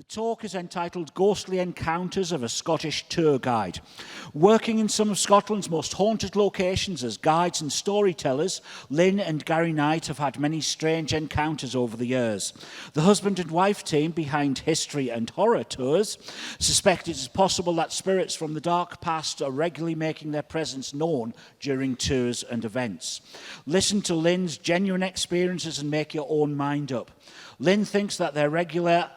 The talk is entitled Ghostly Encounters of a Scottish Tour Guide. Working in some of Scotland's most haunted locations as guides and storytellers, Lynne and Gary Knight have had many strange encounters over the years. The husband and wife team behind History and Horror Tours suspect it is possible that spirits from the dark past are regularly making their presence known during tours and events. Listen to Lynne's genuine experiences and make your own mind up. Lynne thinks that their regular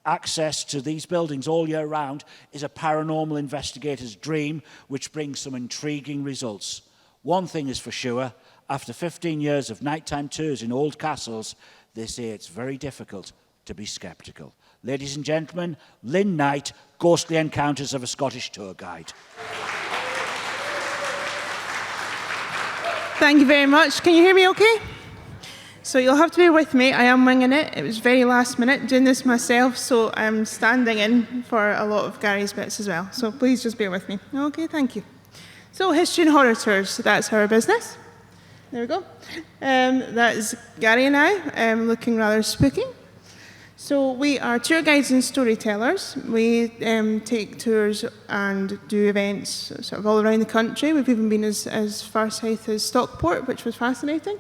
access to these buildings all year round is a paranormal investigator's dream, which brings some intriguing results. One thing is for sure, after 15 years of nighttime tours in old castles, they say it's very difficult to be sceptical. Ladies and gentlemen, Lynne Knight, Ghostly Encounters of a Scottish Tour Guide. Thank you very much. Can you hear me okay? So you'll have to bear with me. I am winging it. It was very last minute, doing this myself, so I'm standing in for a lot of Gary's bits as well. So please just bear with me. Okay, thank you. So History and Horror Tours, that's our business. There we go. That is Gary and I, looking rather spooky. So we are tour guides and storytellers. We take tours and do events sort of all around the country. We've even been as far south as Stockport, which was fascinating.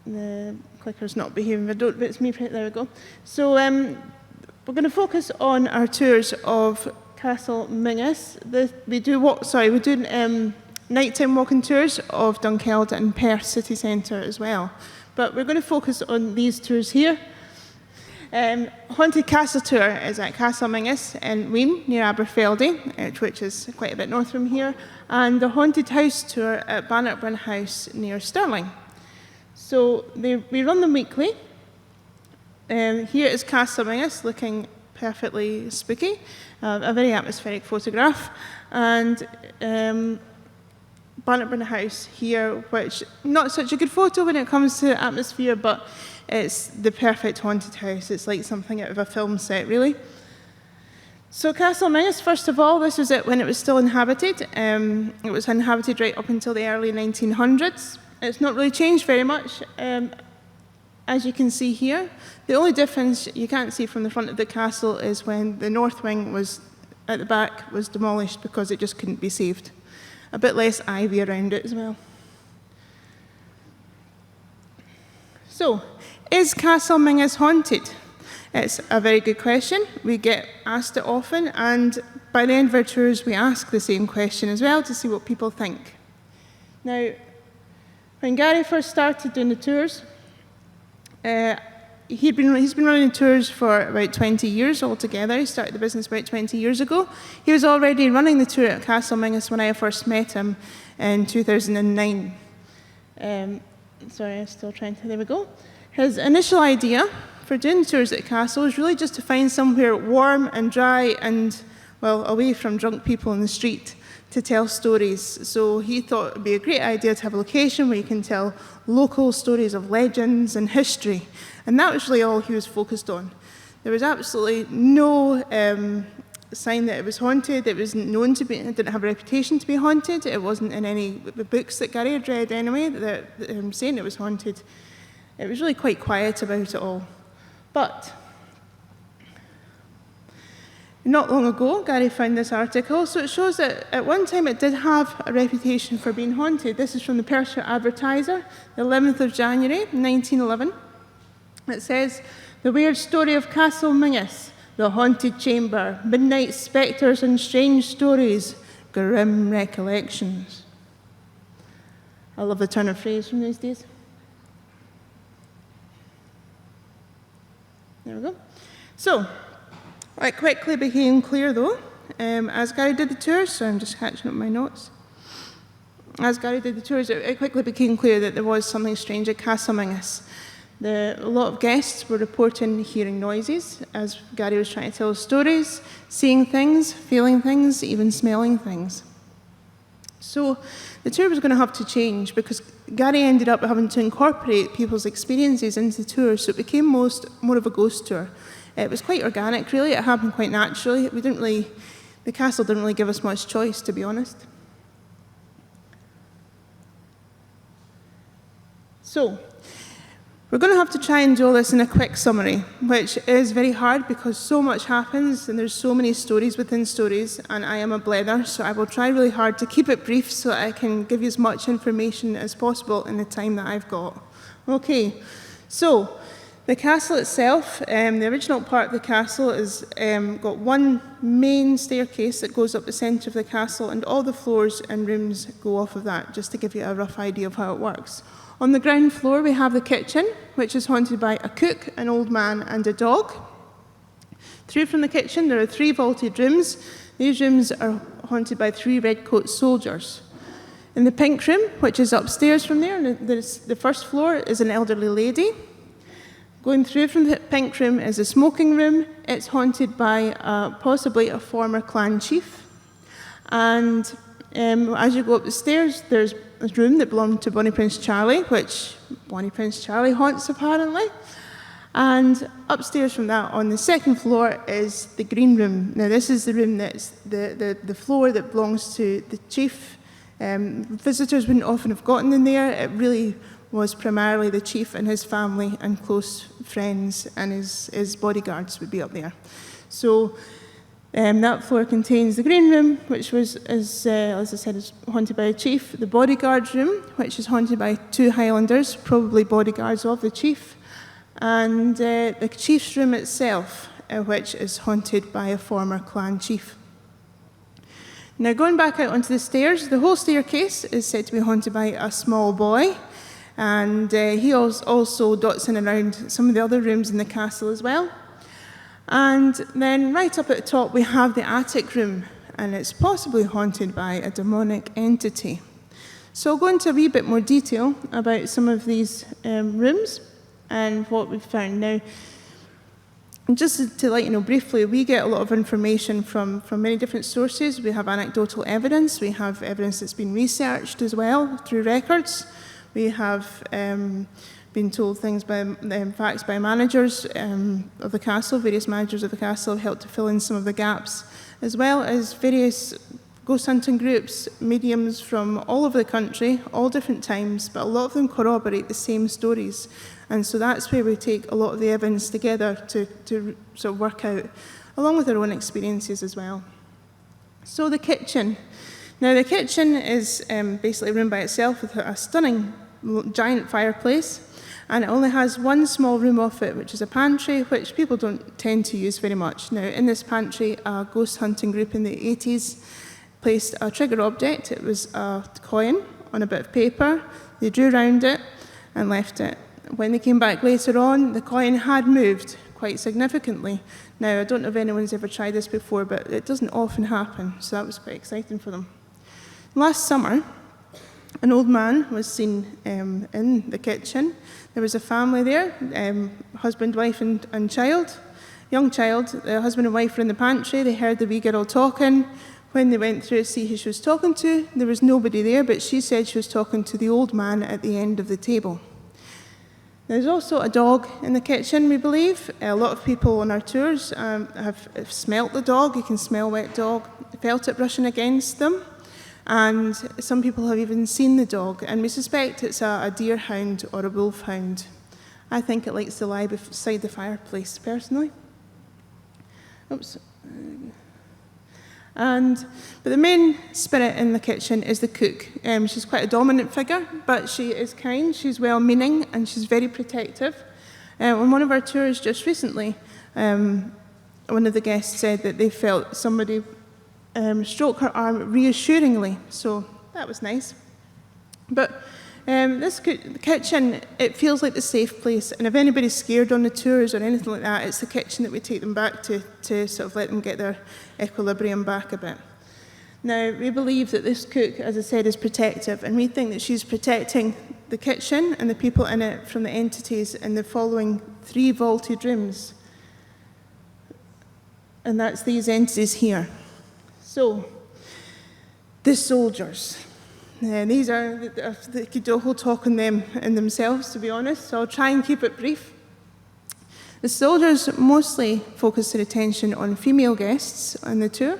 The clicker's not behaving, but it's me. There we go. So we're going to focus on our tours of Castle Mingus. We do nighttime walking tours of Dunkeld and Perth city centre as well. But we're going to focus on these tours here. Haunted Castle Tour is at Castle Mingus in Wien, near Aberfeldy, which is quite a bit north from here, and the Haunted House Tour at Bannockburn House near Stirling. So we run them weekly. Here is Castle Mingus, looking perfectly spooky, a very atmospheric photograph, and Bannockburn House here, which not such a good photo when it comes to atmosphere, but it's the perfect haunted house. It's like something out of a film set, really. So Castle Mingus, first of all, this was it when it was still inhabited. It was inhabited right up until the early 1900s. It's not really changed very much, as you can see here. The only difference you can't see from the front of the castle is when the north wing was at the back was demolished because it just couldn't be saved. A bit less ivy around it as well. So, is Castle Mingus haunted? It's a very good question. We get asked it often, and by the end of our tours, we ask the same question as well to see what people think. Now, when Gary first started doing the tours, he's been running tours for about 20 years altogether. He started the business about 20 years ago. He was already running the tour at Castle Mingus when I first met him in 2009. Sorry, I'm still trying to, there we go. His initial idea for doing tours at Castle was really just to find somewhere warm and dry and, well, away from drunk people in the street to tell stories. So he thought it would be a great idea to have a location where you can tell local stories of legends and history. And that was really all he was focused on. There was absolutely no sign that it was haunted. It was known to be, it didn't have a reputation to be haunted. It wasn't in any books that Gary had read anyway that saying it was haunted. It was really quite quiet about it all. But not long ago, Gary found this article. So it shows that at one time it did have a reputation for being haunted. This is from the Perthshire Advertiser, the 11th of January, 1911. It says, "The weird story of Castle Mingus, the haunted chamber, midnight spectres and strange stories, grim recollections." I love the turn of phrase from these days. There we go. So, it quickly became clear, though, as Gary did the tours, so I'm just catching up my notes. As Gary did the tours, it quickly became clear that there was something strange at Castle Mingus. A lot of guests were reporting hearing noises as Gary was trying to tell stories, seeing things, feeling things, even smelling things. So the tour was going to have to change because Gary ended up having to incorporate people's experiences into the tour, so it became more of a ghost tour. It was quite organic, really. It happened quite naturally. The castle didn't really give us much choice, to be honest. So, We're going to have to try and do all this in a quick summary, which is very hard because so much happens and there's so many stories within stories, and I am a blether, so I will try really hard to keep it brief so that I can give you as much information as possible in the time that I've got. Okay, so the castle itself, the original part of the castle has got one main staircase that goes up the centre of the castle, and all the floors and rooms go off of that, just to give you a rough idea of how it works. On the ground floor, we have the kitchen, which is haunted by a cook, an old man, and a dog. Through from the kitchen, there are 3 vaulted rooms. These rooms are haunted by 3 redcoat soldiers. In the pink room, which is upstairs from there, the first floor, is an elderly lady. Going through from the pink room is a smoking room. It's haunted by possibly a former clan chief. And as you go up the stairs, there's a room that belonged to Bonnie Prince Charlie, which Bonnie Prince Charlie haunts apparently. And upstairs from that, on the second floor, is the green room. Now this is the room that's the floor that belongs to the chief. Visitors wouldn't often have gotten in there. It really was primarily the chief and his family and close friends, and his bodyguards would be up there. So that floor contains the green room, which was, as I said, is haunted by a chief. The bodyguards room, which is haunted by 2 Highlanders, probably bodyguards of the chief. And the chief's room itself, which is haunted by a former clan chief. Now, going back out onto the stairs, the whole staircase is said to be haunted by a small boy. And he also dots in around some of the other rooms in the castle as well. And then right up at the top, we have the attic room, and it's possibly haunted by a demonic entity. So I'll go into a wee bit more detail about some of these rooms and what we've found. Now, just to let you know briefly, we get a lot of information from many different sources. We have anecdotal evidence. We have evidence that's been researched as well through records. We have been told things by facts by managers of the castle. Various managers of the castle have helped to fill in some of the gaps, as well as various ghost hunting groups, mediums from all over the country, all different times, but a lot of them corroborate the same stories. And so that's where we take a lot of the evidence together to sort of work out, along with our own experiences as well. So the kitchen. Now the kitchen is basically a room by itself with a stunning giant fireplace, and it only has one small room off it, which is a pantry, which people don't tend to use very much. Now, in this pantry, a ghost hunting group in the 80s placed a trigger object. It was a coin on a bit of paper. They drew around it and left it. When they came back later on, the coin had moved quite significantly. Now, I don't know if anyone's ever tried this before, but it doesn't often happen, so that was quite exciting for them. Last summer, an old man was seen in the kitchen. There was a family there, husband, wife, and child. Young child, the husband and wife were in the pantry. They heard the wee girl talking. When they went through to see who she was talking to, there was nobody there, but she said she was talking to the old man at the end of the table. There's also a dog in the kitchen, we believe. A lot of people on our tours have smelt the dog. You can smell wet dog, felt it brushing against them. And some people have even seen the dog, and we suspect it's a deer hound or a wolf hound. I think it likes to lie beside the fireplace, personally. Oops. But the main spirit in the kitchen is the cook. She's quite a dominant figure, but she is kind, she's well-meaning, and she's very protective. On one of our tours just recently, one of the guests said that they felt somebody stroke her arm reassuringly, so that was nice. But this kitchen, it feels like the safe place, and if anybody's scared on the tours or anything like that, it's the kitchen that we take them back to sort of let them get their equilibrium back a bit. Now, we believe that this cook, as I said, is protective, and we think that she's protecting the kitchen and the people in it from the entities in the following 3 vaulted rooms. And that's these entities here. So, the soldiers. These are, they could do a whole talk on them in themselves, to be honest, so I'll try and keep it brief. The soldiers mostly focus their attention on female guests on the tour,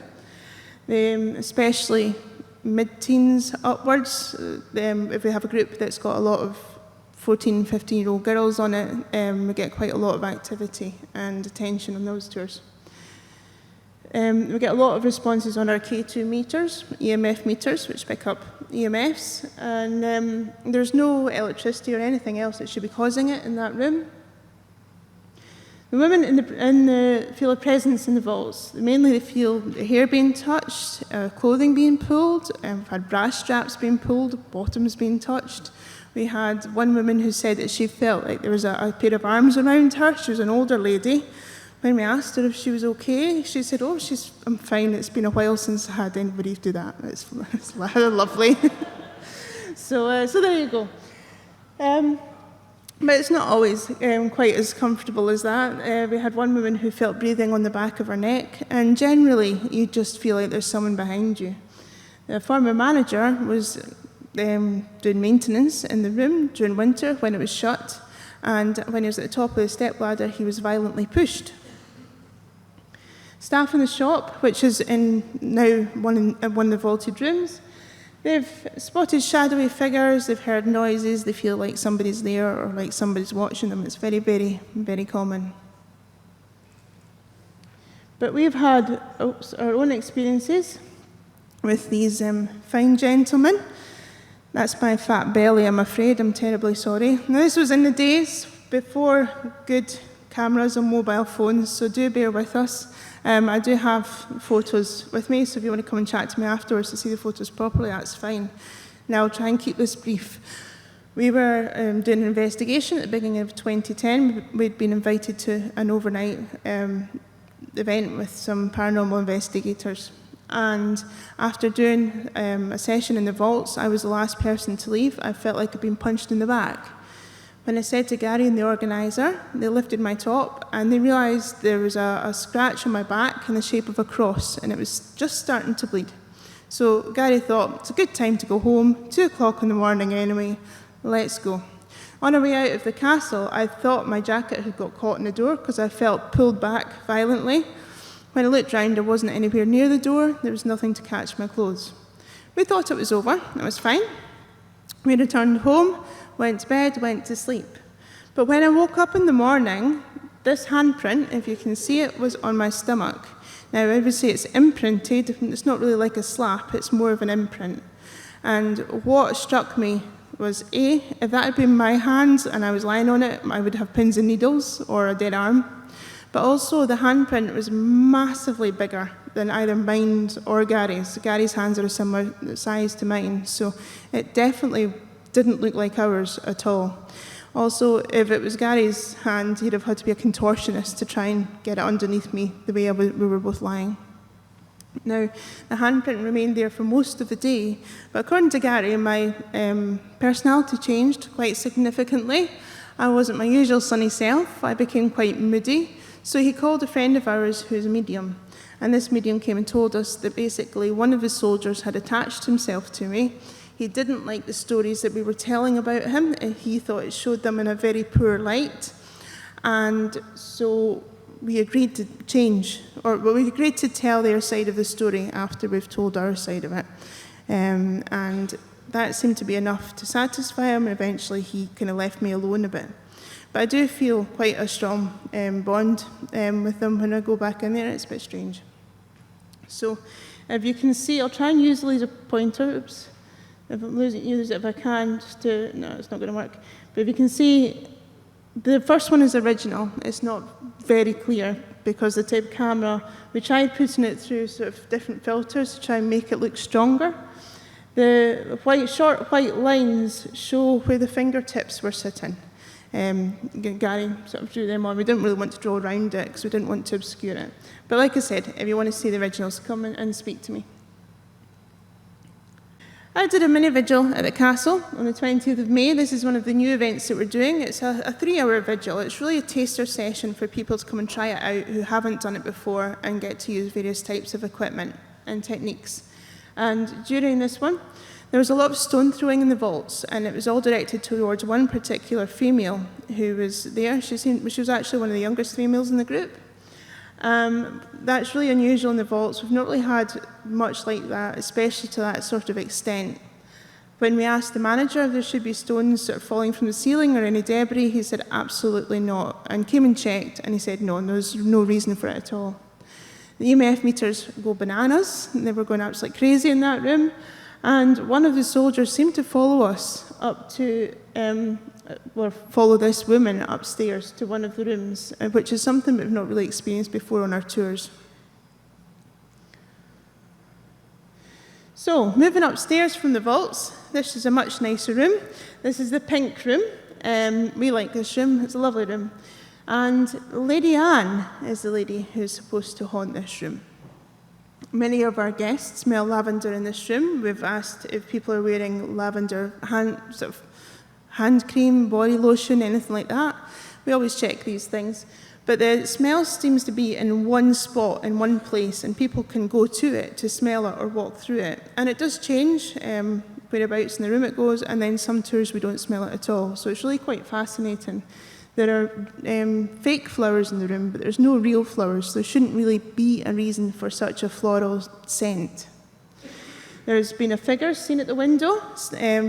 especially mid-teens upwards. If we have a group that's got a lot of 14, 15-year-old girls on it, we get quite a lot of activity and attention on those tours. We get a lot of responses on our K2 meters, EMF meters, which pick up EMFs, and there's no electricity or anything else that should be causing it in that room. The women feel a presence in the vaults. Mainly they feel the hair being touched, clothing being pulled, we've had brass straps being pulled, bottoms being touched. We had one woman who said that she felt like there was a pair of arms around her. She was an older lady. When we asked her if she was okay, she said, "Oh, I'm fine. It's been a while since I had anybody do that." It's lovely. So there you go. But it's not always quite as comfortable as that. We had one woman who felt breathing on the back of her neck, and generally you just feel like there's someone behind you. The former manager was doing maintenance in the room during winter when it was shut, and when he was at the top of the stepladder, he was violently pushed. Staff in the shop, which is in now one of the vaulted rooms, they've spotted shadowy figures, they've heard noises, they feel like somebody's there or like somebody's watching them. It's very, very, very common. But we've had our own experiences with these fine gentlemen. That's my fat belly, I'm afraid. I'm terribly sorry. Now, this was in the days before good cameras and mobile phones, so do bear with us. I do have photos with me, so if you want to come and chat to me afterwards to see the photos properly, that's fine. Now, I'll try and keep this brief. We were doing an investigation at the beginning of 2010. We'd been invited to an overnight event with some paranormal investigators. And after doing a session in the vaults, I was the last person to leave. I felt like I'd been punched in the back. When I said to Gary and the organiser, they lifted my top and they realised there was a scratch on my back in the shape of a cross, and it was just starting to bleed. So Gary thought, it's a good time to go home, 2 o'clock in the morning anyway, let's go. On our way out of the castle, I thought my jacket had got caught in the door because I felt pulled back violently. When I looked round, I wasn't anywhere near the door, there was nothing to catch my clothes. We thought it was over, it was fine. We returned home, went to bed, went to sleep. But when I woke up in the morning, this handprint, if you can see it, was on my stomach. Now, I would say it's imprinted. It's not really like a slap, it's more of an imprint. And what struck me was, A, if that had been my hand and I was lying on it, I would have pins and needles or a dead arm. But also, the handprint was massively bigger than either mine or Gary's. Gary's hands are a similar size to mine, so it definitely didn't look like ours at all. Also, if it was Gary's hand, he'd have had to be a contortionist to try and get it underneath me the way we were both lying. Now, the handprint remained there for most of the day, but according to Gary, my personality changed quite significantly. I wasn't my usual sunny self. I became quite moody. So he called a friend of ours who's a medium, and this medium came and told us that basically one of his soldiers had attached himself to me. He didn't like the stories that we were telling about him, and he thought it showed them in a very poor light. And so we agreed to change, or we agreed to tell their side of the story after we've told our side of it. And that seemed to be enough to satisfy him, and eventually he kind of left me alone a bit. But I do feel quite a strong bond with them when I go back in there. It's a bit strange. So if you can see, I'll try and use the laser pointer. Oops. If I'm use it if I can, just to, no, it's not going to work. But if you can see, the first one is original. It's not very clear because the type of camera, we tried putting it through sort of different filters to try and make it look stronger. The short white lines show where the fingertips were sitting. Gary sort of drew them on. We didn't really want to draw around it because we didn't want to obscure it. But like I said, if you want to see the originals, come and speak to me. I did a mini vigil at the castle on the 20th of May. This is one of the new events that we're doing. It's a 3-hour vigil. It's really a taster session for people to come and try it out who haven't done it before and get to use various types of equipment and techniques. And during this one, there was a lot of stone throwing in the vaults, and it was all directed towards one particular female who was there. She was actually one of the youngest females in the group. That's really unusual in the vaults. We've not really had much like that, especially to that sort of extent. When we asked the manager if there should be stones sort of falling from the ceiling or any debris, he said absolutely not, and came and checked, and he said no, there's no reason for it at all. The EMF meters go bananas, and they were going absolutely crazy in that room, and one of the soldiers seemed to follow us up to, or follow this woman upstairs to one of the rooms, which is something we've not really experienced before on our tours. So, moving upstairs from the vaults, this is a much nicer room. This is the pink room. We like this room, it's a lovely room. And Lady Anne is the lady who's supposed to haunt this room. Many of our guests smell lavender in this room. We've asked if people are wearing lavender hand cream, body lotion, anything like that. We always check these things. But the smell seems to be in one spot, in one place, and people can go to it to smell it or walk through it. And it does change whereabouts in the room it goes, and then some tours we don't smell it at all. So it's really quite fascinating. There are fake flowers in the room, but there's no real flowers. There shouldn't really be a reason for such a floral scent. There's been a figure seen at the window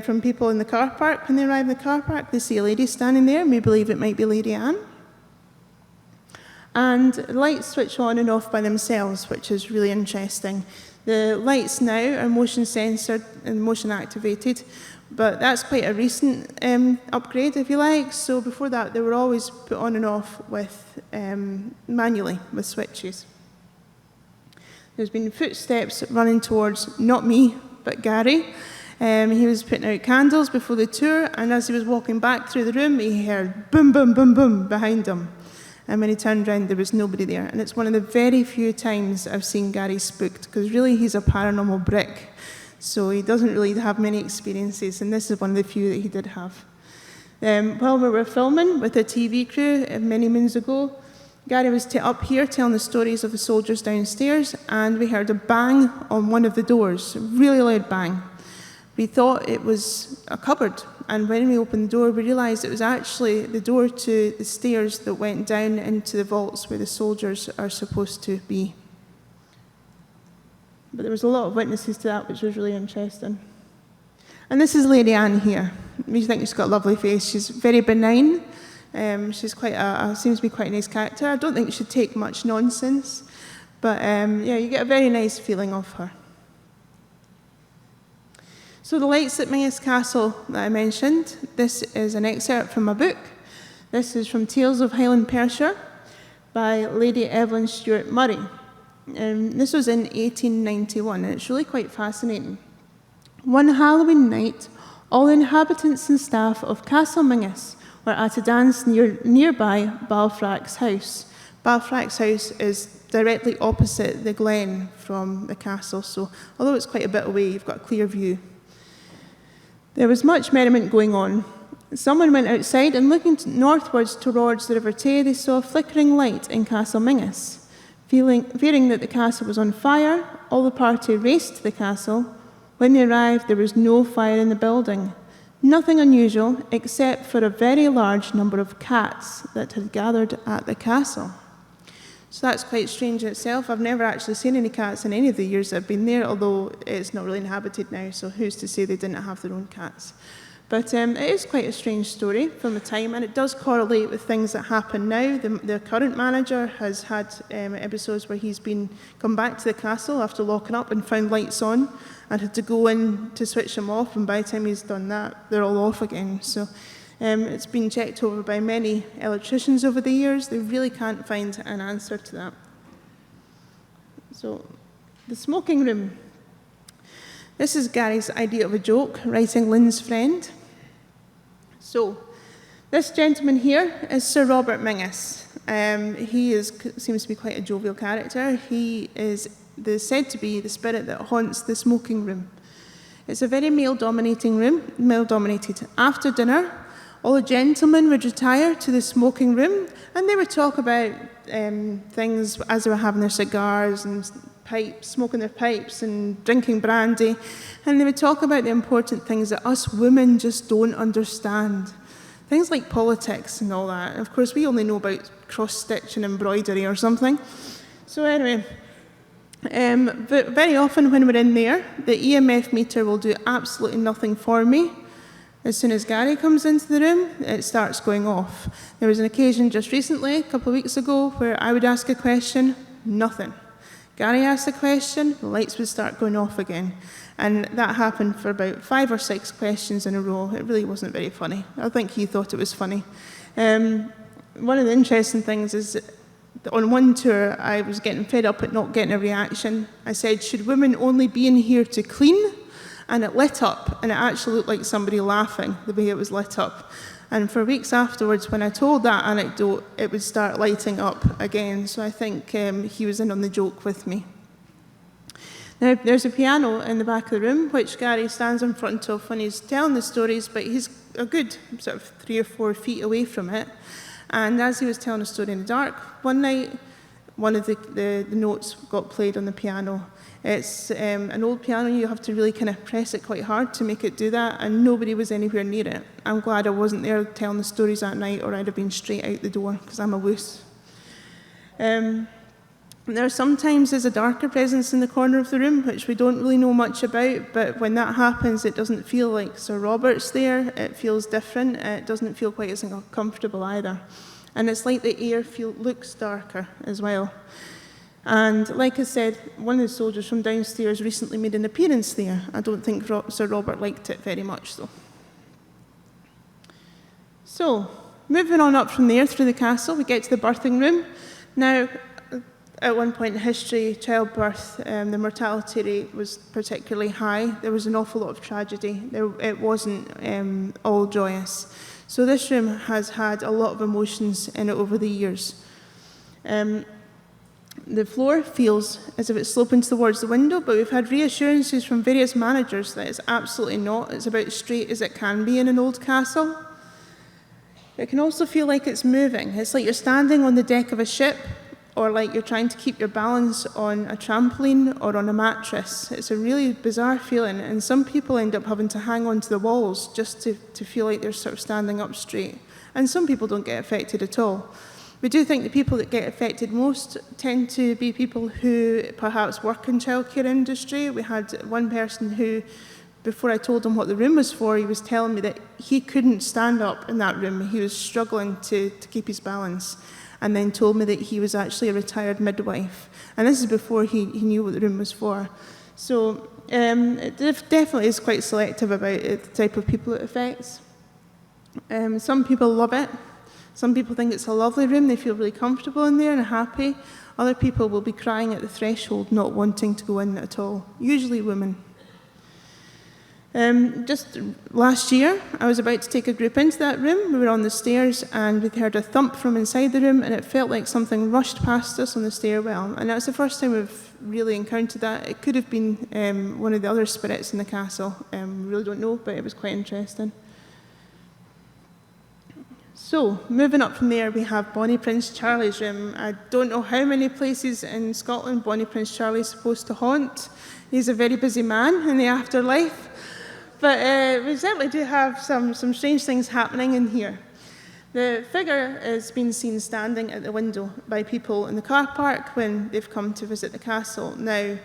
from people in the car park. When they arrive in the car park, they see a lady standing there, and we believe it might be Lady Anne. And lights switch on and off by themselves, which is really interesting. The lights now are motion censored and motion activated, but that's quite a recent upgrade, if you like. So before that, they were always put on and off with manually with switches. There's been footsteps running towards, not me, but Gary. He was putting out candles before the tour, and as he was walking back through the room, he heard boom, boom, boom, boom behind him. And when he turned around, there was nobody there. And it's one of the very few times I've seen Gary spooked, because really he's a paranormal brick. So he doesn't really have many experiences, and this is one of the few that he did have. While we were filming with a TV crew many moons ago, Gary was up here telling the stories of the soldiers downstairs, and we heard a bang on one of the doors, a really loud bang. We thought it was a cupboard, and when we opened the door, we realised it was actually the door to the stairs that went down into the vaults where the soldiers are supposed to be. But there was a lot of witnesses to that, which was really interesting. And this is Lady Anne here. We think she's got a lovely face. She's very benign. She's seems to be quite a nice character. I don't think she'd take much nonsense, but yeah, you get a very nice feeling of her. So the lights at Mingus Castle that I mentioned, this is an excerpt from a book. This is from Tales of Highland Perthshire by Lady Evelyn Stewart Murray. This was in 1891, and it's really quite fascinating. One Halloween night, all inhabitants and staff of Castle Mingus were at a dance nearby Balfrac's house. Balfrac's house is directly opposite the glen from the castle, so although it's quite a bit away, you've got a clear view. There was much merriment going on. Someone went outside, and looking northwards towards the River Tay, they saw a flickering light in Castle Mingus. Fearing that the castle was on fire, all the party raced to the castle. When they arrived, there was no fire in the building. Nothing unusual, except for a very large number of cats that had gathered at the castle. So that's quite strange in itself. I've never actually seen any cats in any of the years that I've been there, although it's not really inhabited now, so who's to say they didn't have their own cats. But it is quite a strange story from the time, and it does correlate with things that happen now. The current manager has had episodes where he's come back to the castle after locking up and found lights on and had to go in to switch them off, and by the time he's done that, they're all off again. So it's been checked over by many electricians over the years. They really can't find an answer to that. So the smoking room. This is Gary's idea of a joke, writing Lynne's friend. So, this gentleman here is Sir Robert Mingus. He seems to be quite a jovial character. He is said to be the spirit that haunts the smoking room. It's a very male-dominating room, male-dominated. After dinner, all the gentlemen would retire to the smoking room, and they would talk about things as they were having their cigars and smoking their pipes and drinking brandy, and they would talk about the important things that us women just don't understand. Things like politics and all that. And of course, we only know about cross-stitch and embroidery or something. So anyway, But very often when we're in there, the EMF meter will do absolutely nothing for me. As soon as Gary comes into the room, it starts going off. There was an occasion just recently, a couple of weeks ago, where I would ask a question, nothing. Gary asked a question, the lights would start going off again. And that happened for about 5 or 6 questions in a row. It really wasn't very funny. I think he thought it was funny. One of the interesting things is that on one tour, I was getting fed up at not getting a reaction. I said, should women only be in here to clean? And it lit up, and it actually looked like somebody laughing, the way it was lit up. And for weeks afterwards, when I told that anecdote, it would start lighting up again. So I think he was in on the joke with me. Now, there's a piano in the back of the room, which Gary stands in front of when he's telling the stories, but he's a good sort of 3 or 4 feet away from it. And as he was telling a story in the dark, one night, one of the notes got played on the piano. It's an old piano. You have to really kind of press it quite hard to make it do that, and nobody was anywhere near it. I'm glad I wasn't there telling the stories that night, or I'd have been straight out the door, because I'm a wuss. There sometimes is a darker presence in the corner of the room, which we don't really know much about, but when that happens, it doesn't feel like Sir Robert's there. It feels different. It doesn't feel quite as comfortable either. And it's like the air looks darker as well. And like I said, one of the soldiers from downstairs recently made an appearance there. I don't think Sir Robert liked it very much, though. So, moving on up from there through the castle, we get to the birthing room. Now, at one point in history, childbirth, the mortality rate was particularly high. There was an awful lot of tragedy. It wasn't all joyous. So this room has had a lot of emotions in it over the years. The floor feels as if it's sloping towards the window, but we've had reassurances from various managers that it's absolutely not. It's about as straight as it can be in an old castle. It can also feel like it's moving. It's like you're standing on the deck of a ship, or like you're trying to keep your balance on a trampoline or on a mattress. It's a really bizarre feeling, and some people end up having to hang onto the walls just to feel like they're sort of standing up straight. And some people don't get affected at all. We do think the people that get affected most tend to be people who perhaps work in childcare industry. We had one person who, before I told him what the room was for, he was telling me that he couldn't stand up in that room. He was struggling to keep his balance, and then told me that he was actually a retired midwife. And this is before he knew what the room was for. So it definitely is quite selective about the type of people it affects. Some people love it. Some people think it's a lovely room. They feel really comfortable in there and happy. Other people will be crying at the threshold, not wanting to go in at all, usually women. Just last year, I was about to take a group into that room. We were on the stairs, and we heard a thump from inside the room, and it felt like something rushed past us on the stairwell. And that's the first time we've really encountered that. It could have been one of the other spirits in the castle. We really don't know, but it was quite interesting. So, moving up from there, we have Bonnie Prince Charlie's room. I don't know how many places in Scotland Bonnie Prince Charlie is supposed to haunt. He's a very busy man in the afterlife. But we certainly do have some strange things happening in here. The figure has been seen standing at the window by people in the car park when they've come to visit the castle. Now,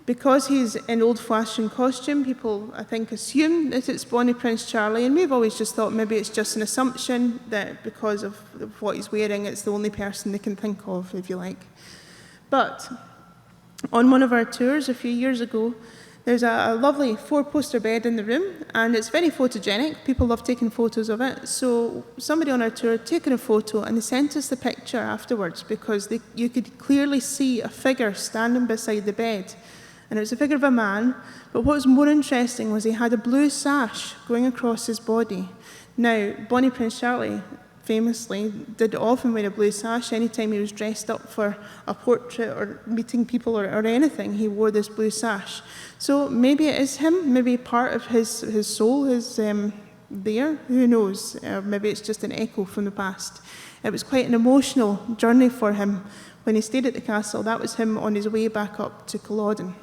because he's in old-fashioned costume, people, I think, assume that it's Bonnie Prince Charlie, and we've always just thought maybe it's just an assumption that because of what he's wearing, it's the only person they can think of, if you like. But on one of our tours a few years ago, there's a lovely 4-poster bed in the room, and it's very photogenic. People love taking photos of it. So somebody on our tour had taken a photo, and they sent us the picture afterwards because you could clearly see a figure standing beside the bed. And it was a figure of a man, but what was more interesting was he had a blue sash going across his body. Now, Bonnie Prince Charlie famously did often wear a blue sash. Anytime he was dressed up for a portrait or meeting people or anything, he wore this blue sash. So maybe it is him, maybe part of his soul is there, who knows? Maybe it's just an echo from the past. It was quite an emotional journey for him when he stayed at the castle. That was him on his way back up to Culloden.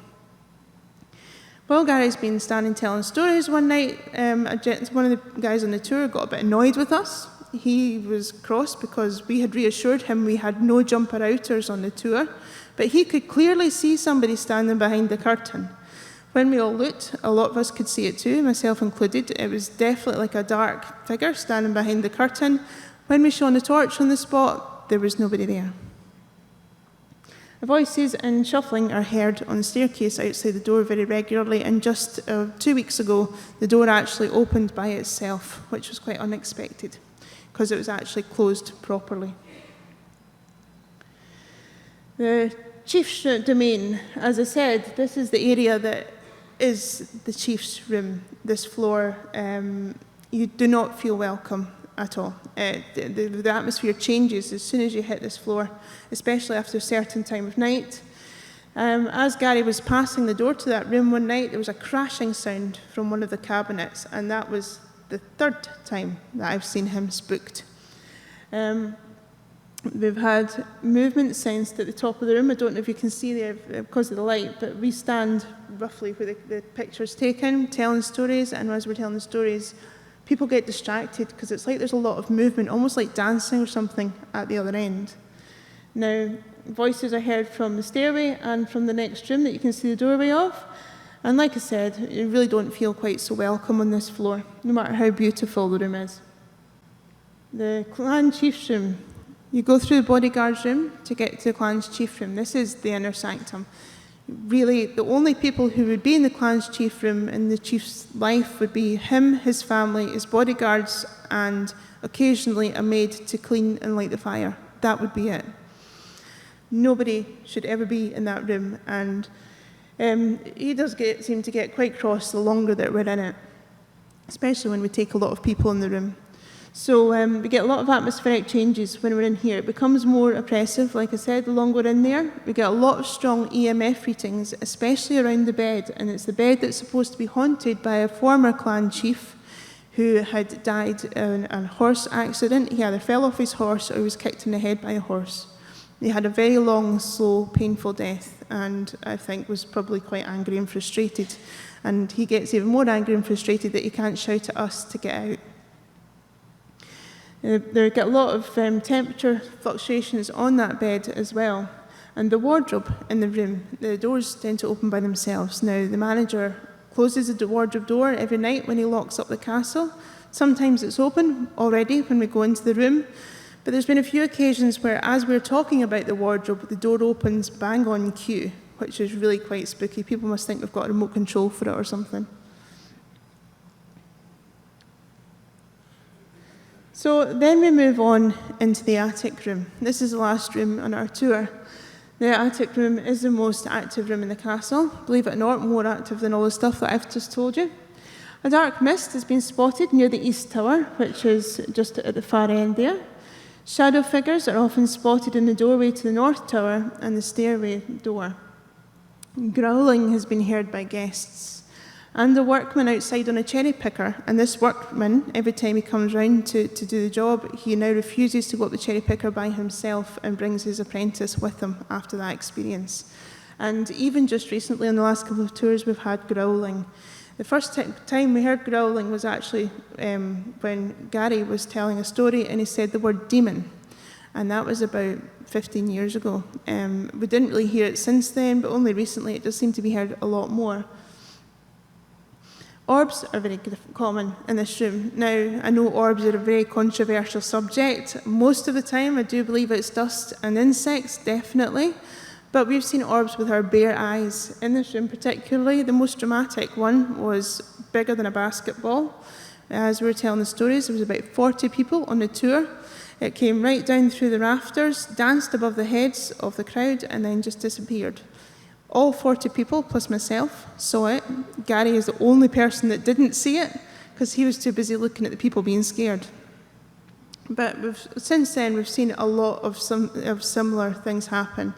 While Gary's been standing telling stories one night, one of the guys on the tour got a bit annoyed with us, He was cross because we had reassured him we had no jumper outers on the tour, but he could clearly see somebody standing behind the curtain. When we all looked, a lot of us could see it too, myself included. It was definitely like a dark figure standing behind the curtain. When we shone the torch on the spot, there was nobody there. Voices and shuffling are heard on the staircase outside the door very regularly, and just 2 weeks ago, the door actually opened by itself, which was quite unexpected, because it was actually closed properly. The chief's domain, as I said, this is the area that is the chief's room. This floor, you do not feel welcome at all. The atmosphere changes as soon as you hit this floor, especially after a certain time of night. As Gary was passing the door to that room one night, there was a crashing sound from one of the cabinets, and that was the third time that I've seen him spooked. We've had movement sensed at the top of the room. I don't know if you can see there because of the light, but we stand roughly where the picture's taken, telling stories, and as we're telling the stories, people get distracted because it's like there's a lot of movement, almost like dancing or something at the other end. Now, voices are heard from the stairway and from the next room that you can see the doorway of. And like I said, you really don't feel quite so welcome on this floor, no matter how beautiful the room is. The clan chief's room. You go through the bodyguard's room to get to the clan's chief room. This is the inner sanctum. Really, the only people who would be in the clan's chief room in the chief's life would be him, his family, his bodyguards, and occasionally a maid to clean and light the fire. That would be it. Nobody should ever be in that room, and he does seem to get quite cross the longer that we're in it, especially when we take a lot of people in the room. So we get a lot of atmospheric changes when we're in here. It becomes more oppressive, like I said, the longer we're in there. We get a lot of strong EMF readings, especially around the bed. And it's the bed that's supposed to be haunted by a former clan chief who had died in a horse accident. He either fell off his horse or he was kicked in the head by a horse. He had a very long, slow, painful death, and I think was probably quite angry and frustrated. And he gets even more angry and frustrated that he can't shout at us to get out. There get a lot of temperature fluctuations on that bed as well. And the wardrobe in the room, the doors tend to open by themselves. Now, the manager closes the wardrobe door every night when he locks up the castle. Sometimes it's open already when we go into the room. But there's been a few occasions where, as we're talking about the wardrobe, the door opens bang on cue, which is really quite spooky. People must think we've got a remote control for it or something. So then we move on into the attic room. This is the last room on our tour. The attic room is the most active room in the castle. Believe it or not, more active than all the stuff that I've just told you. A dark mist has been spotted near the east tower, which is just at the far end there. Shadow figures are often spotted in the doorway to the north tower and the stairway door. Growling has been heard by guests. And a workman outside on a cherry picker, and this workman, every time he comes round to do the job, he now refuses to go up the cherry picker by himself and brings his apprentice with him after that experience. And even just recently, on the last couple of tours, we've had growling. The first time we heard growling was actually when Gary was telling a story and he said the word demon, and that was about 15 years ago. We didn't really hear it since then, but only recently it does seem to be heard a lot more. Orbs are very common in this room. Now, I know orbs are a very controversial subject. Most of the time, I do believe it's dust and insects, definitely. But we've seen orbs with our bare eyes. In this room particularly, the most dramatic one was bigger than a basketball. As we were telling the stories, there was about 40 people on the tour. It came right down through the rafters, danced above the heads of the crowd, and then just disappeared. All 40 people, plus myself, saw it. Gary is the only person that didn't see it, because he was too busy looking at the people being scared. But since then, we've seen a lot of similar things happen.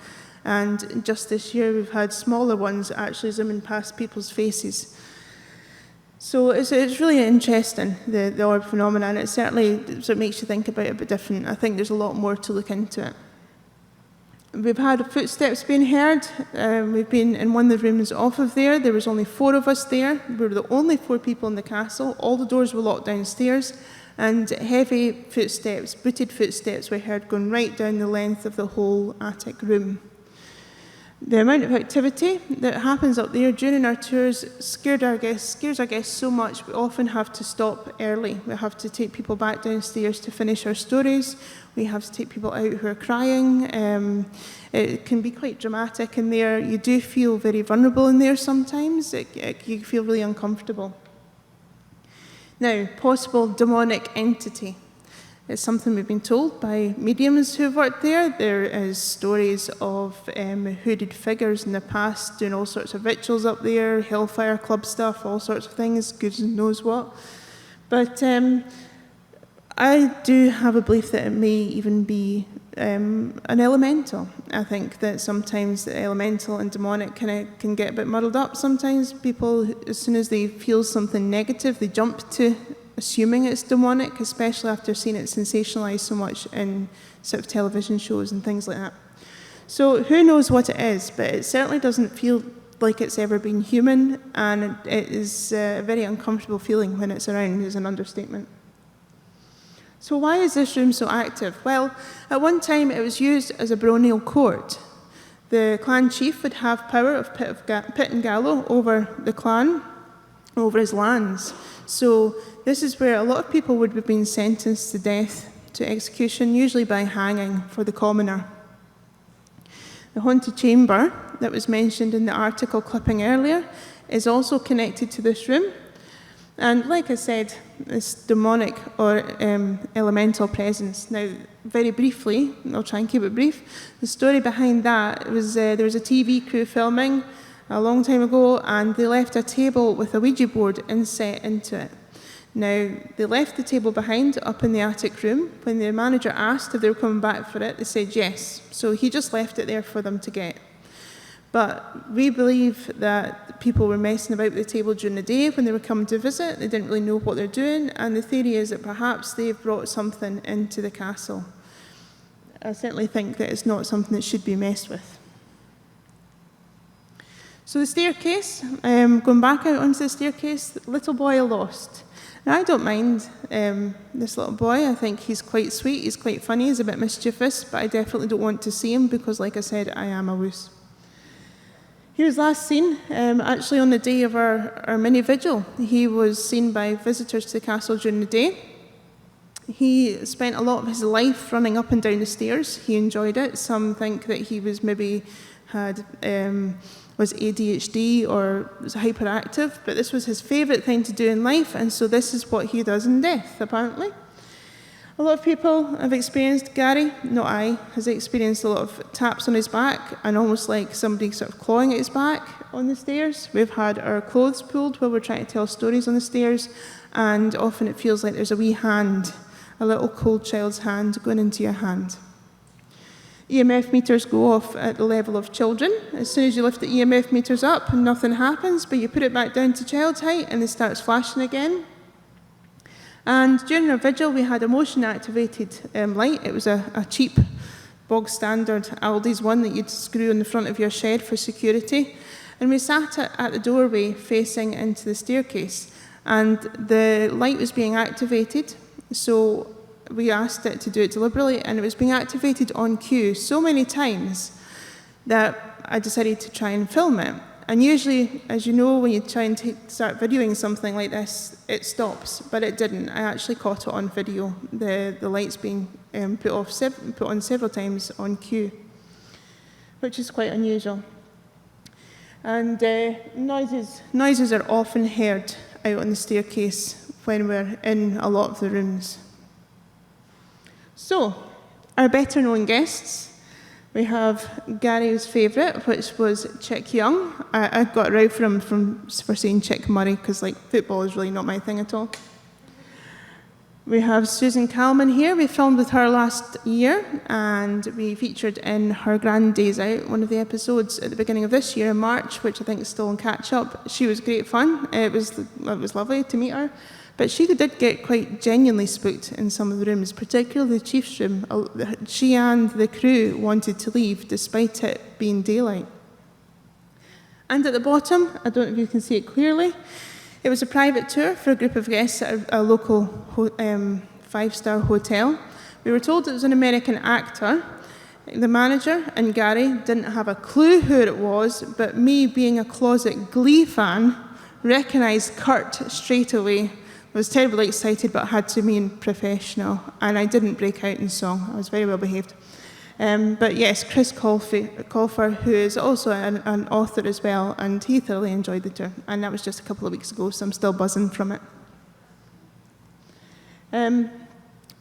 And just this year, we've had smaller ones actually zooming past people's faces. So it's really interesting, the orb phenomenon. It certainly sort of makes you think about it a bit different. I think there's a lot more to look into it. We've had footsteps being heard. We've been in one of the rooms off of there. There was only 4 of us there. We were the only 4 people in the castle. All the doors were locked downstairs. and heavy footsteps, booted footsteps were heard going right down the length of the whole attic room. The amount of activity that happens up there during our tours scares our guests so much we often have to stop early. We have to take people back downstairs to finish our stories. We have to take people out who are crying. It can be quite dramatic in there. You do feel very vulnerable in there sometimes. You feel really uncomfortable. Now, possible demonic entity. It's something we've been told by mediums who've worked there. There is stories of hooded figures in the past doing all sorts of rituals up there, Hellfire Club stuff, all sorts of things, goodness knows what. But I do have a belief that it may even be an elemental. I think that sometimes the elemental and demonic can get a bit muddled up. Sometimes people, as soon as they feel something negative, they jump to assuming it's demonic, especially after seeing it sensationalized so much in sort of television shows and things like that. So who knows what it is, but it certainly doesn't feel like it's ever been human, and it is a very uncomfortable feeling when it's around, is an understatement. So why is this room so active? Well, at one time it was used as a baronial court. The clan chief would have power of pit and gallows over the clan, over his lands. So this is where a lot of people would have been sentenced to death, to execution, usually by hanging for the commoner. The haunted chamber that was mentioned in the article clipping earlier is also connected to this room. And like I said, this demonic or elemental presence. Now, very briefly, I'll try and keep it brief, the story behind that was there was a TV crew filming a long time ago, and they left a table with a Ouija board inset into it. Now, they left the table behind up in the attic room. When the manager asked if they were coming back for it, they said yes. So he just left it there for them to get. But we believe that people were messing about with the table during the day when they were coming to visit. They didn't really know what they're doing, and the theory is that perhaps they've brought something into the castle. I certainly think that it's not something that should be messed with. So the staircase, going back out onto the staircase, little boy lost. Now, I don't mind this little boy. I think he's quite sweet, he's quite funny, he's a bit mischievous, but I definitely don't want to see him because, like I said, I am a wuss. He was last seen actually on the day of our mini vigil. He was seen by visitors to the castle during the day. He spent a lot of his life running up and down the stairs. He enjoyed it. Some think that he was maybe was ADHD or was hyperactive, but this was his favourite thing to do in life, and so this is what he does in death, apparently. A lot of people have experienced, Gary, not I, has experienced a lot of taps on his back and almost like somebody sort of clawing at his back on the stairs. We've had our clothes pulled while we're trying to tell stories on the stairs, and often it feels like there's a wee hand, a little cold child's hand going into your hand. EMF meters go off at the level of children. As soon as you lift the EMF meters up, nothing happens, but you put it back down to child height and it starts flashing again. And during our vigil, we had a motion-activated light. It was a cheap, bog-standard Aldi's one that you'd screw on the front of your shed for security. And we sat at the doorway facing into the staircase, and the light was being activated, so we asked it to do it deliberately, and it was being activated on cue so many times that I decided to try and film it. And usually, as you know, when you try and start videoing something like this, it stops, but it didn't. I actually caught it on video, the lights being put on several times on cue, which is quite unusual. And noises are often heard out on the staircase when we're in a lot of the rooms. So, our better-known guests. We have Gary's favourite, which was Chick Young. I got a row for him for saying Chick Murray, because football is really not my thing at all. We have Susan Calman here. We filmed with her last year, and we featured in her Grand Days Out, one of the episodes at the beginning of this year in March, which I think is still on catch-up. She was great fun. It was lovely to meet her. But she did get quite genuinely spooked in some of the rooms, particularly the chief's room. She and the crew wanted to leave despite it being daylight. And at the bottom, I don't know if you can see it clearly, It was a private tour for a group of guests at a local five-star hotel. We were told it was an American actor. The manager and Gary didn't have a clue who it was, but me, being a closet Glee fan, recognised Kurt straight away. I was terribly excited, but had to remain professional, and I didn't break out in song. I was very well behaved. But yes, Chris Crawford, who is also an author as well, and he thoroughly enjoyed the tour, and that was just a couple of weeks ago, so I'm still buzzing from it.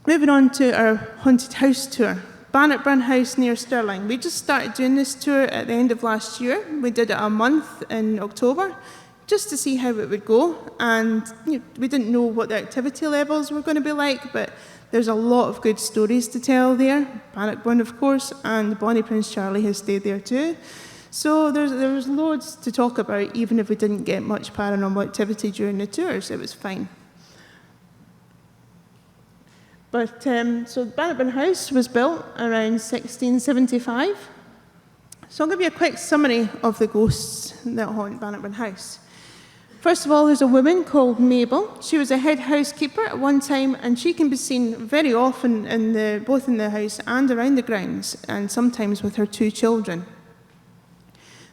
Moving on to our haunted house tour. Bannockburn House near Stirling. We just started doing this tour at the end of last year. We did it a month in October, just to see how it would go, and we didn't know what the activity levels were going to be like, but there's a lot of good stories to tell there. Bannockburn, of course, and Bonnie Prince Charlie has stayed there too. So there was loads to talk about, even if we didn't get much paranormal activity during the tours. It was fine. But so Bannockburn House was built around 1675. So I'll give you a quick summary of the ghosts that haunt Bannockburn House. First of all, there's a woman called Mabel. She was a head housekeeper at one time, and she can be seen very often both in the house and around the grounds, and sometimes with her 2 children.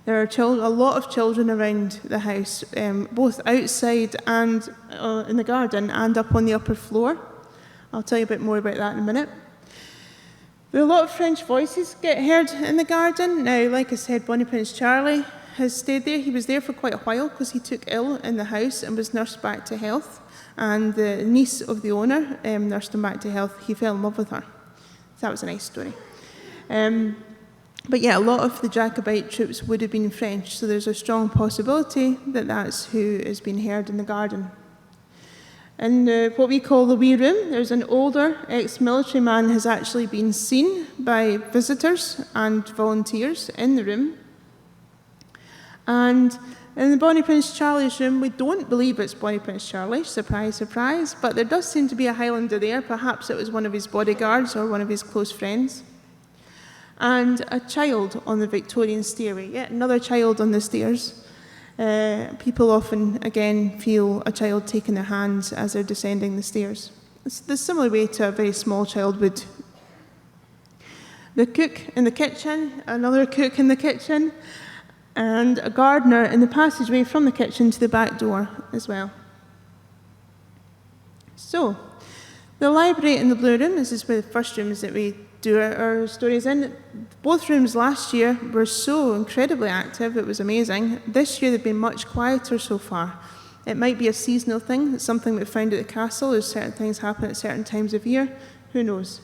There are a lot of children around the house, both outside and in the garden and up on the upper floor. I'll tell you a bit more about that in a minute. There are a lot of French voices get heard in the garden. Now, like I said, Bonnie Prince Charlie has stayed there. He was there for quite a while because he took ill in the house and was nursed back to health. And the niece of the owner nursed him back to health. He fell in love with her. So that was a nice story. But yeah, a lot of the Jacobite troops would have been French, so there's a strong possibility that that's who is being heard in the garden. In what we call the wee room, there's an older ex-military man has actually been seen by visitors and volunteers in the room. And in the Bonnie Prince Charlie's room, we don't believe it's Bonnie Prince Charlie, surprise, surprise, but there does seem to be a Highlander there. Perhaps it was one of his bodyguards or one of his close friends. And a child on the Victorian stairway, yet another child on the stairs. People often, again, feel a child taking their hands as they're descending the stairs. It's the similar way to a very small child would. The cook in the kitchen, another cook in the kitchen, and a gardener in the passageway from the kitchen to the back door as well. So, the library and the blue room, this is where the first rooms that we do our stories in. Both rooms last year were so incredibly active, it was amazing. This year they've been much quieter so far. It might be a seasonal thing, it's something we found at the castle, there's certain things happen at certain times of year, who knows.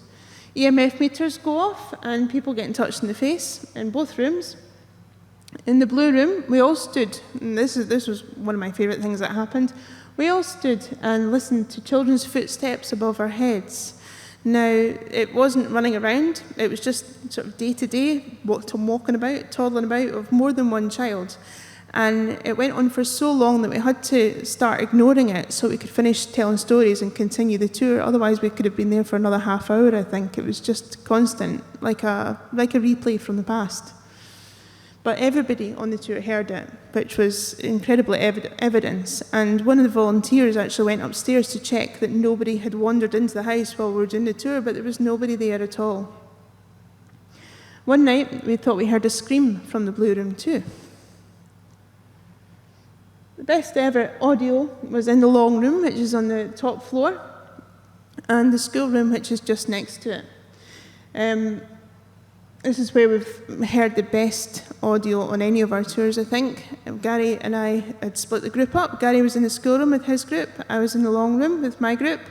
EMF meters go off and people get touched in the face in both rooms. In the blue room, we all stood, and this was one of my favourite things that happened, we all stood and listened to children's footsteps above our heads. Now, it wasn't running around, it was just sort of day-to-day, walking about, toddling about, of more than one child. And it went on for so long that we had to start ignoring it so we could finish telling stories and continue the tour. Otherwise, we could have been there for another half hour, I think. It was just constant, like a replay from the past. But everybody on the tour heard it, which was incredible evidence. And one of the volunteers actually went upstairs to check that nobody had wandered into the house while we were doing the tour, but there was nobody there at all. One night, we thought we heard a scream from the blue room too. The best ever audio was in the long room, which is on the top floor, and the school room, which is just next to it. This is where we've heard the best audio on any of our tours, I think. Gary and I had split the group up. Gary was in the schoolroom with his group. I was in the long room with my group.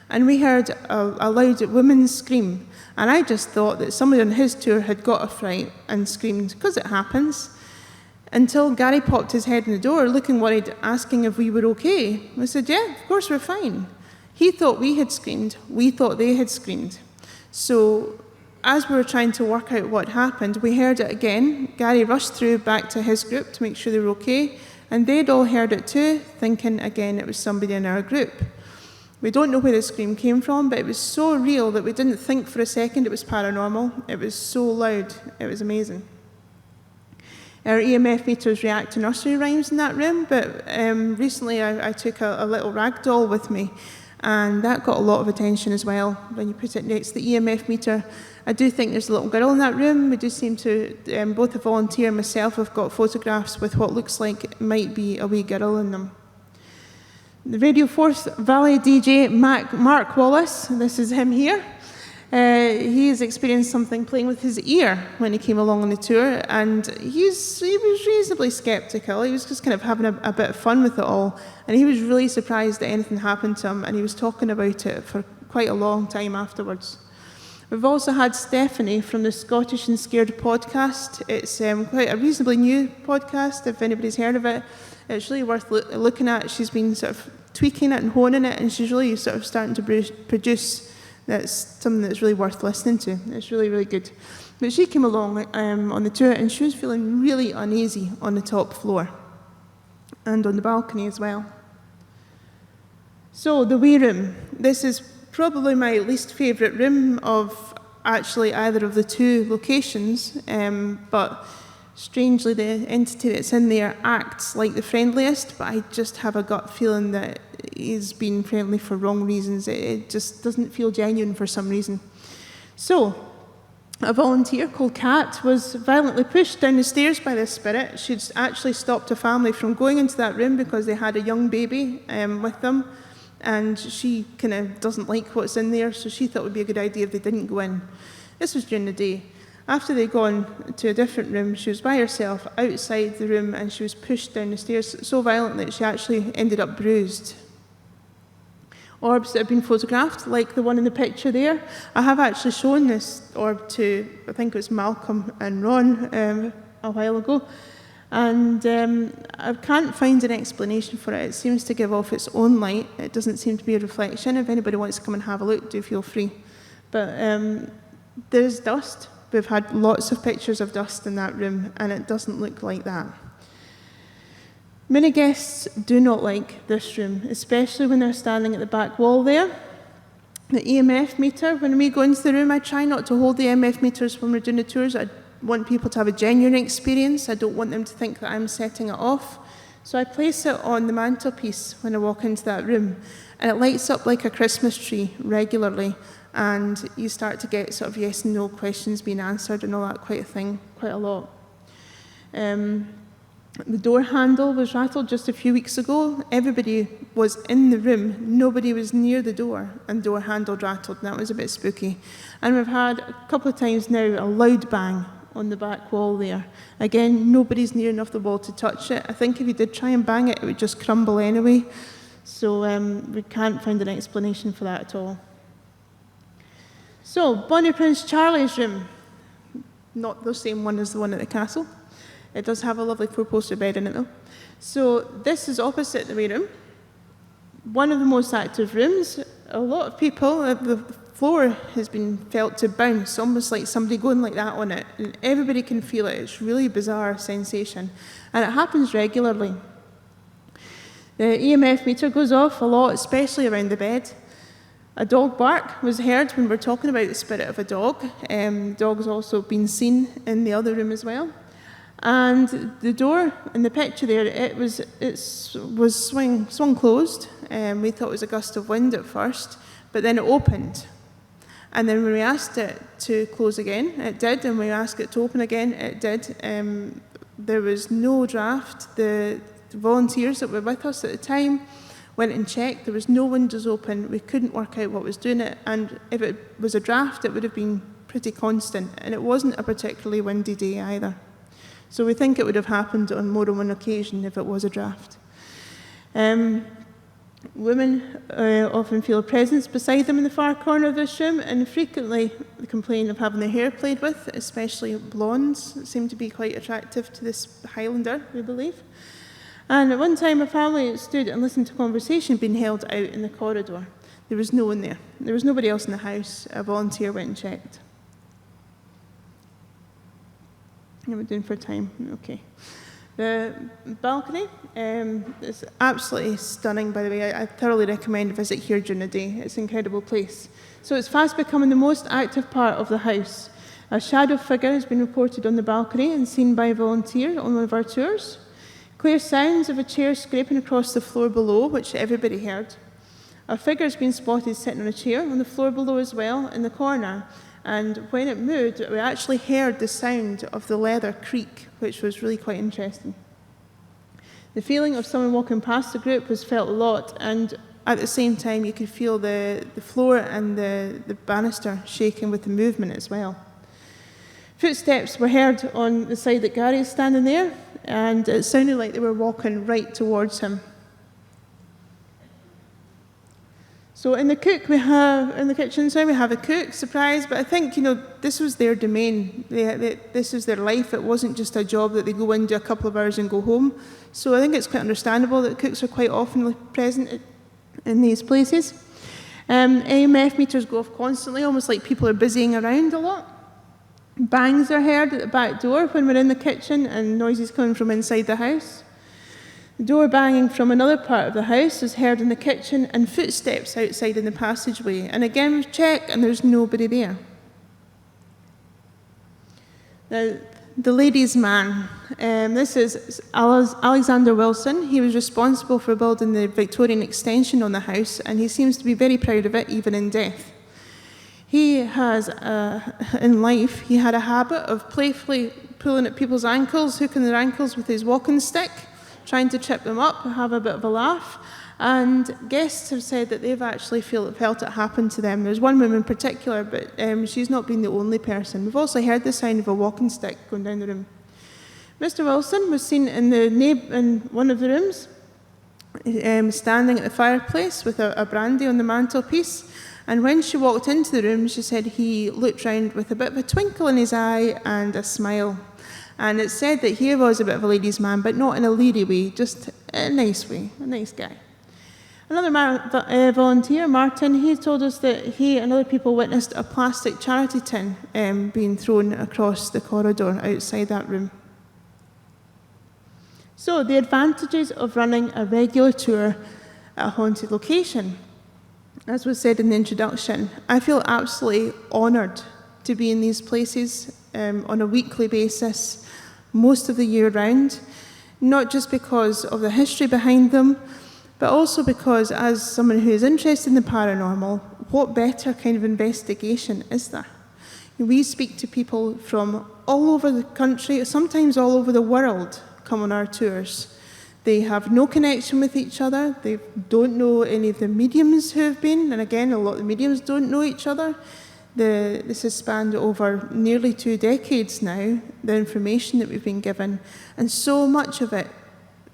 And we heard a loud woman's scream. And I just thought that somebody on his tour had got a fright and screamed, because it happens. Until Gary popped his head in the door, looking worried, asking if we were okay. I said, yeah, of course we're fine. He thought we had screamed. We thought they had screamed. So as we were trying to work out what happened, we heard it again. Gary rushed through back to his group to make sure they were okay, and they'd all heard it too, thinking again it was somebody in our group. We don't know where the scream came from, but it was so real that we didn't think for a second it was paranormal. It was so loud, it was amazing. Our EMF meters react to nursery rhymes in that room, but recently I took a little rag doll with me, and that got a lot of attention as well when you put it next to the EMF meter. I do think there's a little girl in that room. We do seem to, both the volunteer and myself have got photographs with what looks like it might be a wee girl in them. The Radio Forth Valley DJ Mark Wallace, this is him here. He has experienced something playing with his ear when he came along on the tour, and he was reasonably sceptical. He was just kind of having a bit of fun with it all, and he was really surprised that anything happened to him, and he was talking about it for quite a long time afterwards. We've also had Stephanie from the Scottish and Scared podcast. It's quite a reasonably new podcast, if anybody's heard of it. It's really worth looking at. She's been sort of tweaking it and honing it, and she's really sort of starting to produce that's something that's really worth listening to. It's really, really good. But she came along on the tour, and she was feeling really uneasy on the top floor and on the balcony as well. So the wee room. This is probably my least favourite room of actually either of the two locations, but strangely the entity that's in there acts like the friendliest, but I just have a gut feeling that he's been friendly for wrong reasons. It just doesn't feel genuine for some reason. So, a volunteer called Kat was violently pushed down the stairs by this spirit. She'd actually stopped a family from going into that room because they had a young baby with them, and she kind of doesn't like what's in there, so she thought it would be a good idea if they didn't go in. This was during the day. After they'd gone to a different room, she was by herself outside the room, and she was pushed down the stairs so violently that she actually ended up bruised. Orbs that have been photographed, like the one in the picture there. I have actually shown this orb to, I think it was Malcolm and Ron a while ago, and I can't find an explanation for it. It seems to give off its own light. It doesn't seem to be a reflection. If anybody wants to come and have a look, do feel free. But there's dust. We've had lots of pictures of dust in that room, and it doesn't look like that. Many guests do not like this room, especially when they're standing at the back wall there. The EMF meter, when we go into the room, I try not to hold the EMF meters when we're doing the tours. I want people to have a genuine experience. I don't want them to think that I'm setting it off. So I place it on the mantelpiece when I walk into that room, and it lights up like a Christmas tree regularly, and you start to get sort of yes and no questions being answered and all that quite a lot. The door handle was rattled just a few weeks ago. Everybody was in the room, nobody was near the door, and door handle rattled, and that was a bit spooky. And we've had a couple of times now a loud bang on the back wall there. Again, nobody's near enough the wall to touch it. I think if you did try and bang it, it would just crumble anyway. So we can't find an explanation for that at all. So, Bonnie Prince Charlie's room. Not the same one as the one at the castle. It does have a lovely four-poster bed in it though. So this is opposite the wee room. One of the most active rooms. A lot of people, the floor has been felt to bounce, almost like somebody going like that on it. And everybody can feel it. It's a really bizarre sensation. And it happens regularly. The EMF meter goes off a lot, especially around the bed. A dog bark was heard when we're talking about the spirit of a dog. Dog's also been seen in the other room as well. And the door in the picture there, it was swung closed. We thought it was a gust of wind at first, but then it opened. And then when we asked it to close again, it did, and when we asked it to open again, it did. There was no draft. The volunteers that were with us at the time went and checked. There was no windows open. We couldn't work out what was doing it, and if it was a draft, it would have been pretty constant, and it wasn't a particularly windy day either. So we think it would have happened on more than one occasion if it was a draft. Women often feel a presence beside them in the far corner of this room, and frequently complain of having their hair played with, especially blondes. It seemed to be quite attractive to this Highlander, we believe. And at one time, a family stood and listened to conversation being held out in the corridor. There was no one there. There was nobody else in the house. A volunteer went and checked. How are we doing for time? Okay. The balcony is absolutely stunning, by the way. I thoroughly recommend a visit here during the day. It's an incredible place. So it's fast becoming the most active part of the house. A shadow figure has been reported on the balcony and seen by a volunteer on one of our tours. Clear sounds of a chair scraping across the floor below, which everybody heard. A figure has been spotted sitting on a chair on the floor below as well, in the corner. And when it moved, we actually heard the sound of the leather creak, which was really quite interesting. The feeling of someone walking past the group was felt a lot, and at the same time you could feel the floor and the banister shaking with the movement as well. Footsteps were heard on the side that Gary is standing there, and it sounded like they were walking right towards him. So in the kitchen, we have a cook, surprise, but I think, this was their domain. This was their life. It wasn't just a job that they go in, do a couple of hours and go home. So I think it's quite understandable that cooks are quite often present in these places. EMF meters go off constantly, almost like people are busying around a lot. Bangs are heard at the back door when we're in the kitchen and noises coming from inside the house. The door banging from another part of the house is heard in the kitchen, and footsteps outside in the passageway. And again, we check and there's nobody there. Now, the ladies' man. This is Alexander Wilson. He was responsible for building the Victorian extension on the house, and he seems to be very proud of it, even in death. He has, in life, he had a habit of playfully pulling at people's ankles, hooking their ankles with his walking stick, trying to trip them up, have a bit of a laugh. And guests have said that they've actually felt it happen to them. There's one woman in particular, but she's not been the only person. We've also heard the sound of a walking stick going down the room. Mr. Wilson was seen in one of the rooms, standing at the fireplace with a brandy on the mantelpiece. And when she walked into the room, she said he looked round with a bit of a twinkle in his eye and a smile. And it said that he was a bit of a ladies' man, but not in a leery way, just a nice way, a nice guy. Another volunteer, Martin, he told us that he and other people witnessed a plastic charity tin being thrown across the corridor outside that room. So, the advantages of running a regular tour at a haunted location. As was said in the introduction, I feel absolutely honoured to be in these places on a weekly basis, most of the year round, not just because of the history behind them, but also because, as someone who is interested in the paranormal, what better kind of investigation is there? We speak to people from all over the country, sometimes all over the world, come on our tours. They have no connection with each other. They don't know any of the mediums who have been, and again, a lot of the mediums don't know each other. This has spanned over nearly 2 decades now, the information that we've been given, and so much of it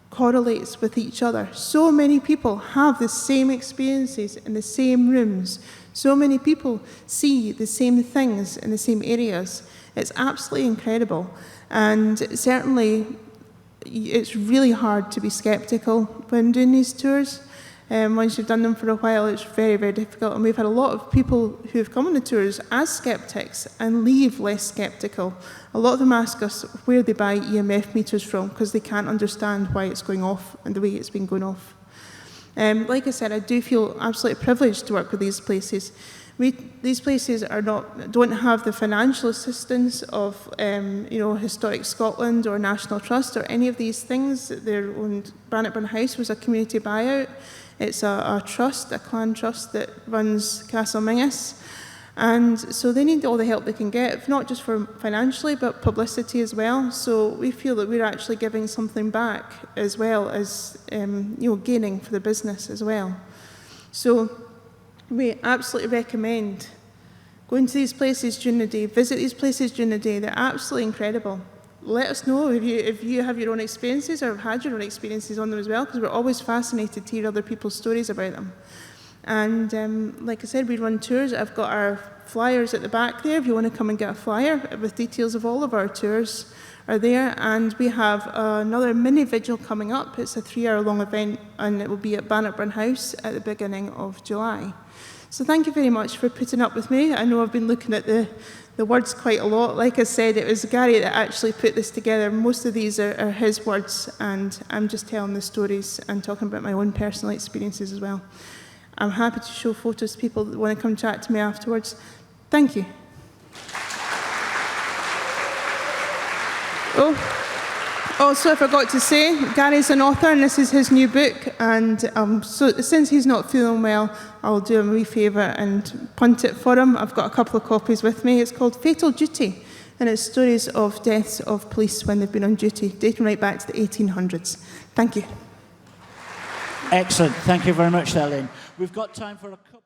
correlates with each other. So many people have the same experiences in the same rooms. So many people see the same things in the same areas. It's absolutely incredible. And certainly, it's really hard to be skeptical when doing these tours. Once you've done them for a while, it's very, very difficult. And we've had a lot of people who have come on the tours as skeptics and leave less skeptical. A lot of them ask us where they buy EMF meters from because they can't understand why it's going off and the way it's been going off. Like I said, I do feel absolutely privileged to work with these places. These places don't have the financial assistance of Historic Scotland or National Trust or any of these things. Their own Bannockburn House was a community buyout. It's a trust, a clan trust that runs Castle Mingus. And so they need all the help they can get, not just for financially, but publicity as well. So we feel that we're actually giving something back as well as gaining for the business as well. So we absolutely recommend going to these places during the day, visit these places during the day. They're absolutely incredible. Let us know if you have your own experiences or have had your own experiences on them as well, because we're always fascinated to hear other people's stories about them. And like I said, we run tours. I've got our flyers at the back there. If you want to come and get a flyer with details of all of our tours are there. And we have another mini vigil coming up. It's a 3-hour-long event, and it will be at Bannockburn House at the beginning of July. So thank you very much for putting up with me. I know I've been looking at the words quite a lot. Like I said, it was Gary that actually put this together. Most of these are his words, and I'm just telling the stories and talking about my own personal experiences as well. I'm happy to show photos to people that want to come chat to me afterwards. Thank you. Also, I forgot to say, Gary's an author, and this is his new book. And so, since he's not feeling well, I'll do him a wee favour and punt it for him. I've got a couple of copies with me. It's called Fatal Duty, and it's stories of deaths of police when they've been on duty, dating right back to the 1800s. Thank you. Excellent. Thank you very much there, Lynne. We've got time for a couple.